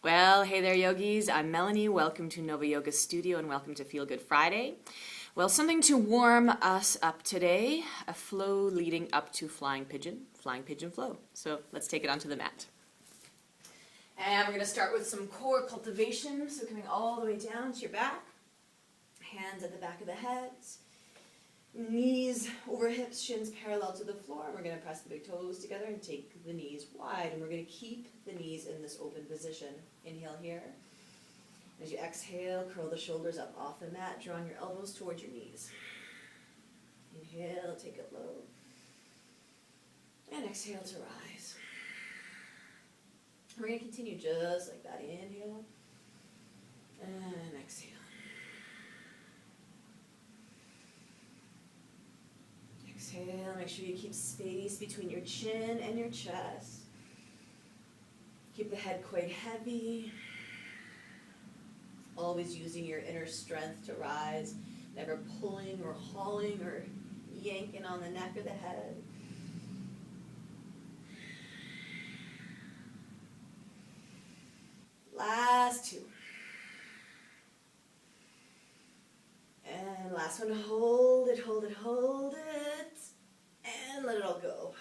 Well, hey there, yogis. I'm Melanie. Welcome to Nova Yoga Studio and welcome to Feel Good Friday. Well, something to warm us up today, a flow leading up to Flying Pigeon flow. So let's take it onto the mat. And we're going to start with some core cultivation. So coming all the way down to your back, hands at the back of the head, knees over hips, shins parallel to the floor. We're going to press the big toes together and take the knees wide. And we're going to keep the knees in this open position. Inhale here. As you exhale, curl the shoulders up off the mat, drawing your elbows towards your knees. Inhale, take it low. And exhale to rise. We're going to continue just like that. Inhale. And exhale. Exhale, make sure you keep space between your chin and your chest. Keep the head quite heavy. Always using your inner strength to rise. Never pulling or hauling or yanking on the neck or the head. Last two. And last one, hold it, hold it, hold it. And let it all go.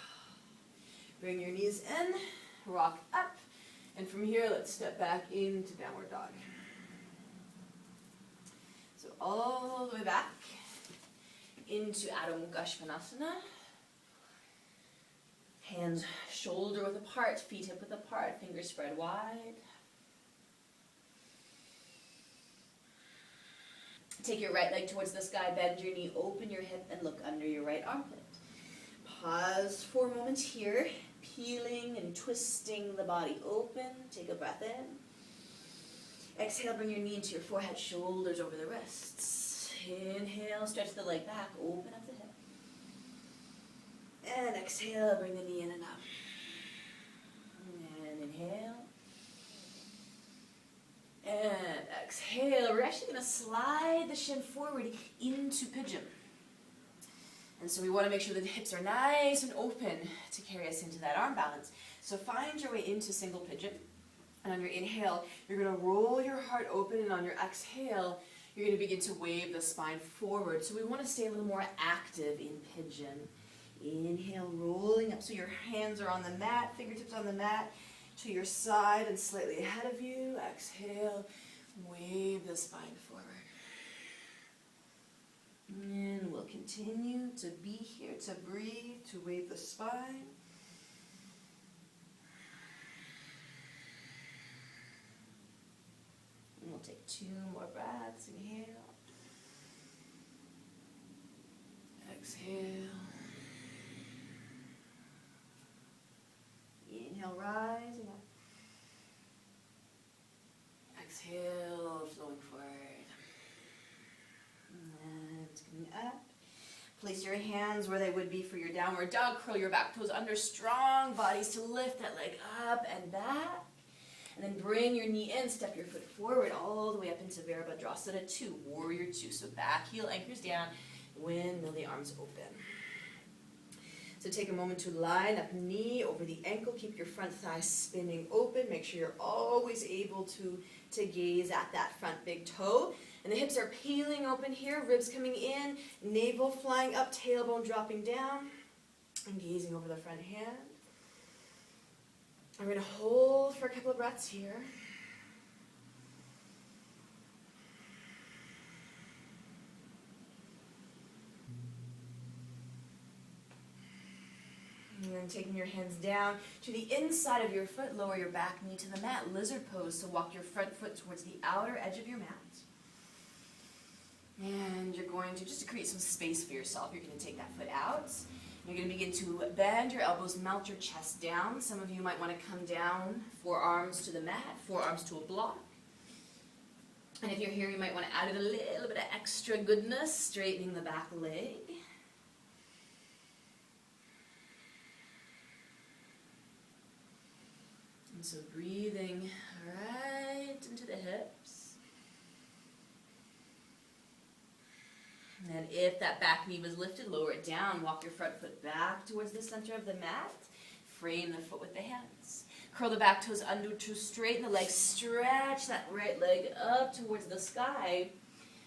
Bring your knees in, rock up. And from here, let's step back into downward dog. So all the way back into Adho Mukha Svanasana. Hands shoulder width apart, feet hip width apart, fingers spread wide. Take your right leg towards the sky, bend your knee, open your hip, and look under your right armpit. Pause for a moment here, peeling and twisting the body open. Take a breath in. Exhale, bring your knee into your forehead, shoulders over the wrists. Inhale, stretch the leg back, open up the hip. And exhale, bring the knee in and up. And inhale. And exhale. We're actually going to slide the shin forward into pigeon. And so we want to make sure that the hips are nice and open to carry us into that arm balance. So find your way into single pigeon. And on your inhale, you're going to roll your heart open. And on your exhale, you're going to begin to wave the spine forward. So we want to stay a little more active in pigeon. Inhale, rolling up so your hands are on the mat, fingertips on the mat. To your side and slightly ahead of you. Exhale, wave the spine forward. And we'll continue to be here, to breathe, to wave the spine. And we'll take 2 more breaths. Inhale. Exhale. Inhale, rising up. Exhale, flowing forward. And coming up. Place your hands where they would be for your downward dog. Curl your back toes under, strong bodies to lift that leg up and back. And then bring your knee in, step your foot forward all the way up into Virabhadrasana 2, Warrior 2. So back heel anchors down, windmill the arms open. So take a moment to line up knee over the ankle. Keep your front thigh spinning open. Make sure you're always able to gaze at that front big toe. And the hips are peeling open here. Ribs coming in. Navel flying up. Tailbone dropping down. And gazing over the front hand. I'm going to hold for a couple of breaths here. And then taking your hands down to the inside of your foot, lower your back knee to the mat, lizard pose. So walk your front foot towards the outer edge of your mat. And you're going to, just to create some space for yourself, you're going to take that foot out. You're going to begin to bend your elbows, melt your chest down. Some of you might want to come down, forearms to the mat, forearms to a block. And if you're here, you might want to add a little bit of extra goodness, straightening the back leg. And so breathing right into the hips. And then if that back knee was lifted, lower it down. Walk your front foot back towards the center of the mat. Frame the foot with the hands. Curl the back toes under to straighten the legs. Stretch that right leg up towards the sky.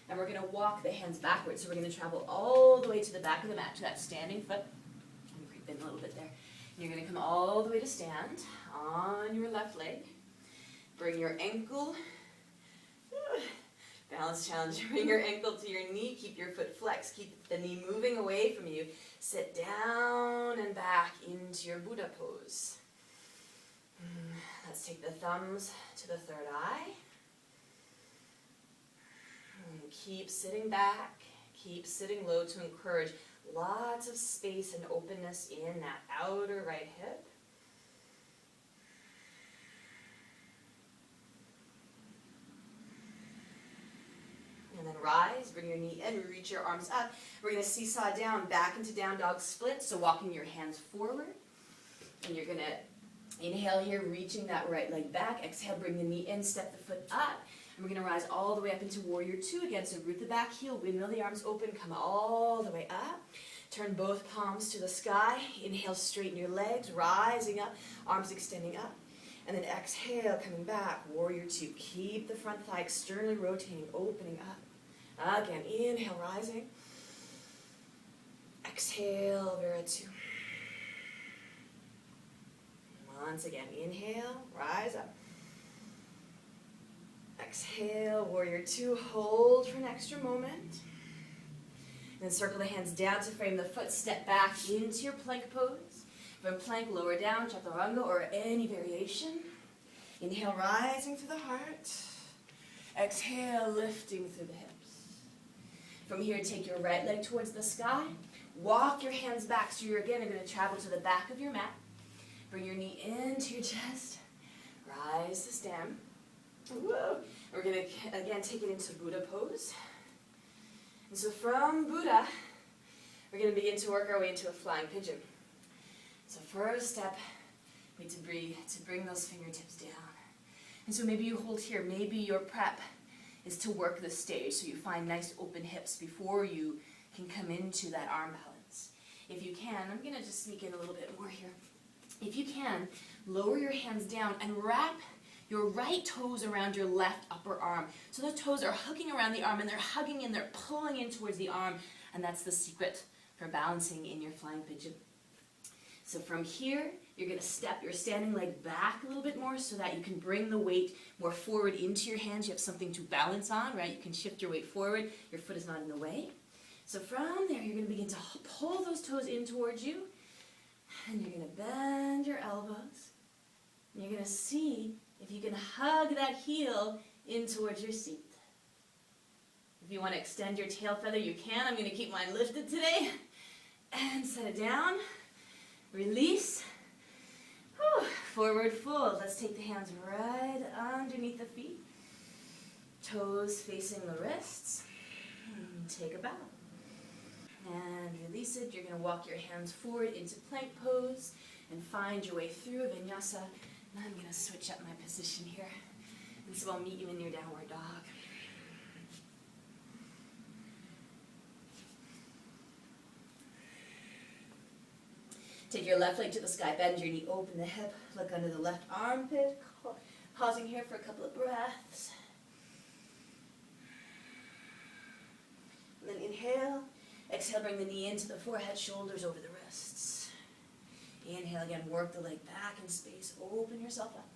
And we're going to walk the hands backwards. So we're going to travel all the way to the back of the mat, to that standing foot. Let me creep in a little bit there. And you're going to come all the way to stand on your left leg. Bring your ankle. Balance challenge. Bring your ankle to your knee. Keep your foot flexed. Keep the knee moving away from you. Sit down and back into your Buddha pose. Let's take the thumbs to the third eye. And keep sitting back. Keep sitting low to encourage lots of space and openness in that outer right hip. And then rise, bring your knee in, reach your arms up. We're going to seesaw down, back into down dog split. So walking your hands forward. And you're going to inhale here, reaching that right leg back. Exhale, bring the knee in, step the foot up. And we're going to rise all the way up into warrior two again. So root the back heel, windmill the arms open, come all the way up. Turn both palms to the sky. Inhale, straighten your legs, rising up, arms extending up. And then exhale, coming back, warrior two. Keep the front thigh externally rotating, opening up. Again, inhale, rising. Exhale, Viratu. Once again, inhale, rise up. Exhale, warrior two, hold for an extra moment. And then circle the hands down to frame the foot, step back into your plank pose. From plank, lower down, chaturanga, or any variation. Inhale, rising through the heart. Exhale, lifting through the hips. From here, take your right leg towards the sky. Walk your hands back, so you're again going to travel to the back of your mat. Bring your knee into your chest. Rise to stand. Whoa. We're going to, again, take it into Buddha pose. And so from Buddha, we're going to begin to work our way into a flying pigeon. So first step, we need to breathe, to bring those fingertips down. And so maybe you hold here. Maybe your prep is to work the stage, so you find nice open hips before you can come into that arm balance. If you can, I'm going to just sneak in a little bit more here. If you can, lower your hands down and wrap your right toes around your left upper arm. So the toes are hugging around the arm, and they're hugging in, they're pulling in towards the arm, and that's the secret for balancing in your flying pigeon. So from here, you're going to step your standing leg back a little bit more so that you can bring the weight more forward into your hands. You have something to balance on, right? You can shift your weight forward. Your foot is not in the way. So from there, you're going to begin to pull those toes in towards you. And you're going to bend your elbows. And you're going to see if you can hug that heel in towards your seat. If you want to extend your tail feather, you can. I'm going to keep mine lifted today. And set it down. Release. Whew. Forward fold. Let's take the hands right underneath the feet. Toes facing the wrists. Take a bow. And release it. You're going to walk your hands forward into plank pose and find your way through vinyasa. And I'm going to switch up my position here. And so I'll meet you in your downward dog. Take your left leg to the sky, bend your knee, open the hip, look under the left armpit. Pausing here for a couple of breaths. And then inhale. Exhale, bring the knee into the forehead, shoulders over the wrists. Inhale again, work the leg back in space, open yourself up.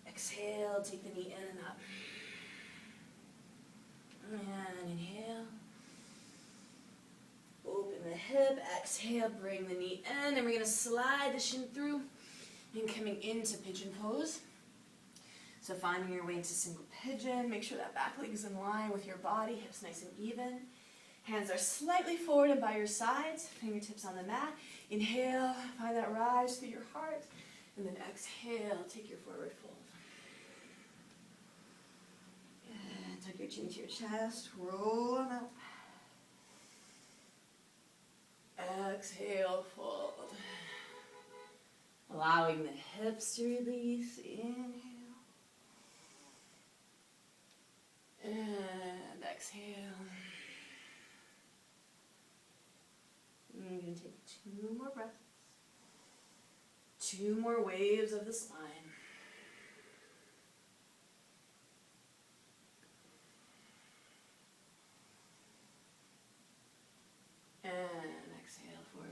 Exhale, take the knee in and up. And inhale. Open the hip, exhale, bring the knee in, and we're going to slide the shin through and coming into pigeon pose. So finding your way into single pigeon, make sure that back leg is in line with your body, hips nice and even. Hands are slightly forward and by your sides, fingertips on the mat. Inhale, find that rise through your heart, and then exhale, take your forward fold. And tuck your chin to your chest, roll them up. Exhale, fold. Allowing the hips to release. Inhale. And exhale. I'm going to take 2 more breaths. 2 more waves of the spine. And exhale forward.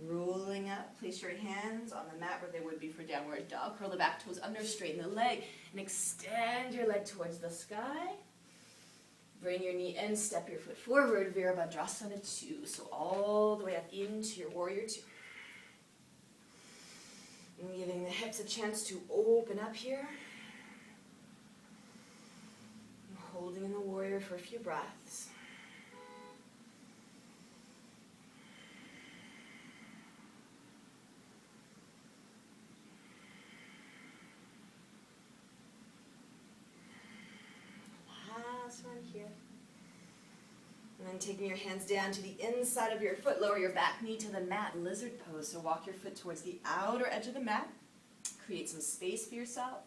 Rolling up, place your hands on the mat where they would be for downward dog. Curl the back toes under, straighten the leg, and extend your leg towards the sky. Bring your knee in, step your foot forward, Virabhadrasana 2. So all the way up into your warrior 2. And giving the hips a chance to open up here. And holding in the warrior for a few breaths. Last one here. And then taking your hands down to the inside of your foot, lower your back knee to the mat, lizard pose. So walk your foot towards the outer edge of the mat. Create some space for yourself.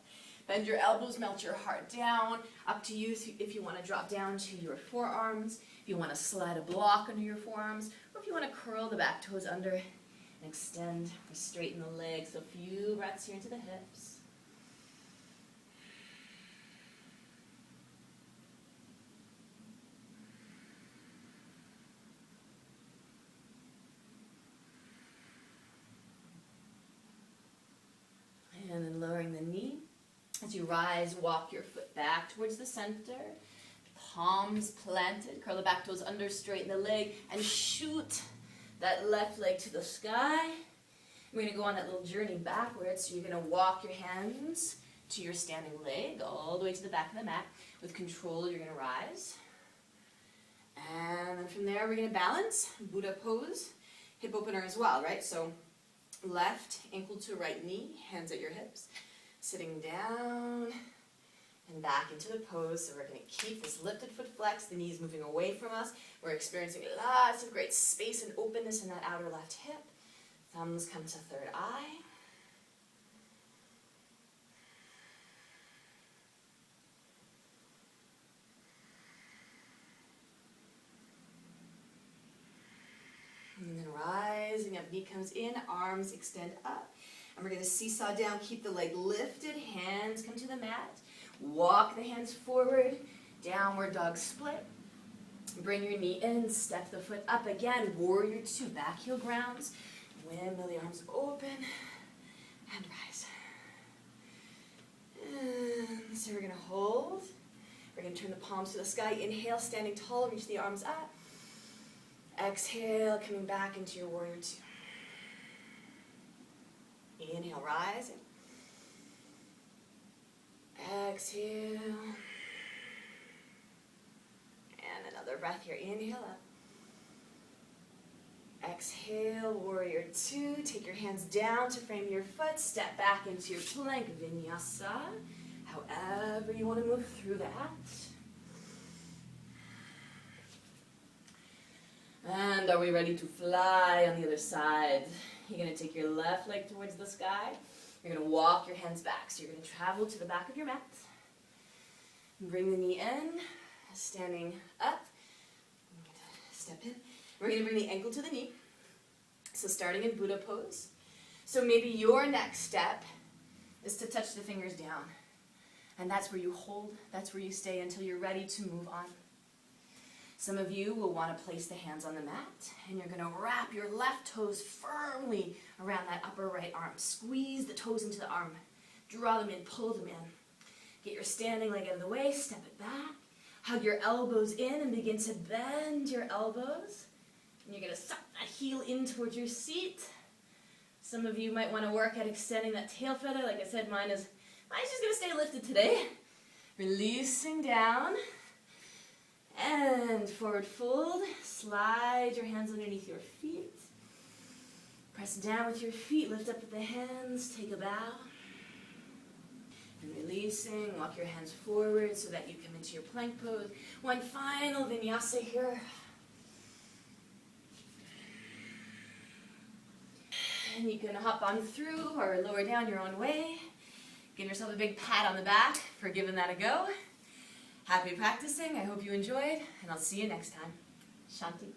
Bend your elbows, melt your heart down. Up to you if you want to drop down to your forearms, if you want to slide a block under your forearms, or if you want to curl the back toes under and extend or straighten the legs. So a few breaths here into the hips. And then lowering the knee. As you rise, walk your foot back towards the center. Palms planted. Curl the back toes under, straighten the leg, and shoot that left leg to the sky. We're going to go on that little journey backwards. So you're going to walk your hands to your standing leg, all the way to the back of the mat. With control, you're going to rise. And then from there, we're going to balance. Buddha pose. Hip opener as well, right? So left ankle to right knee, hands at your hips, sitting down and back into the pose. So we're going to keep this lifted foot flex, the knees moving away from us. We're experiencing lots of great space and openness in that outer left hip. Thumbs come to third eye. And then rising up, knee comes in, arms extend up. And we're going to seesaw down, keep the leg lifted, hands come to the mat. Walk the hands forward, downward dog split. Bring your knee in, step the foot up again, warrior 2, back heel grounds. Windmill the arms open, and rise. And so we're going to hold. We're going to turn the palms to the sky. Inhale, standing tall, reach the arms up. Exhale, coming back into your warrior 2. Inhale, rising. Exhale. And another breath here. Inhale up. Exhale, warrior 2. Take your hands down to frame your foot. Step back into your plank vinyasa. However you want to move through that. And are we ready to fly on the other side? You're going to take your left leg towards the sky. You're going to walk your hands back. So you're going to travel to the back of your mat. Bring the knee in, standing up. Step in. We're going to bring the ankle to the knee. So starting in Buddha pose. So maybe your next step is to touch the fingers down. And that's where you hold. That's where you stay until you're ready to move on. Some of you will want to place the hands on the mat, and you're going to wrap your left toes firmly around that upper right arm. Squeeze the toes into the arm. Draw them in, pull them in. Get your standing leg out of the way, step it back. Hug your elbows in and begin to bend your elbows. And you're going to suck that heel in towards your seat. Some of you might want to work at extending that tail feather. Like I said, mine's just going to stay lifted today. Releasing down. And forward fold, slide your hands underneath your feet. Press down with your feet, lift up with the hands, take a bow. And releasing, walk your hands forward so that you come into your plank pose. One final vinyasa here. And you can hop on through or lower down your own way. Give yourself a big pat on the back for giving that a go. Happy practicing. I hope you enjoyed, and I'll see you next time. Shanti.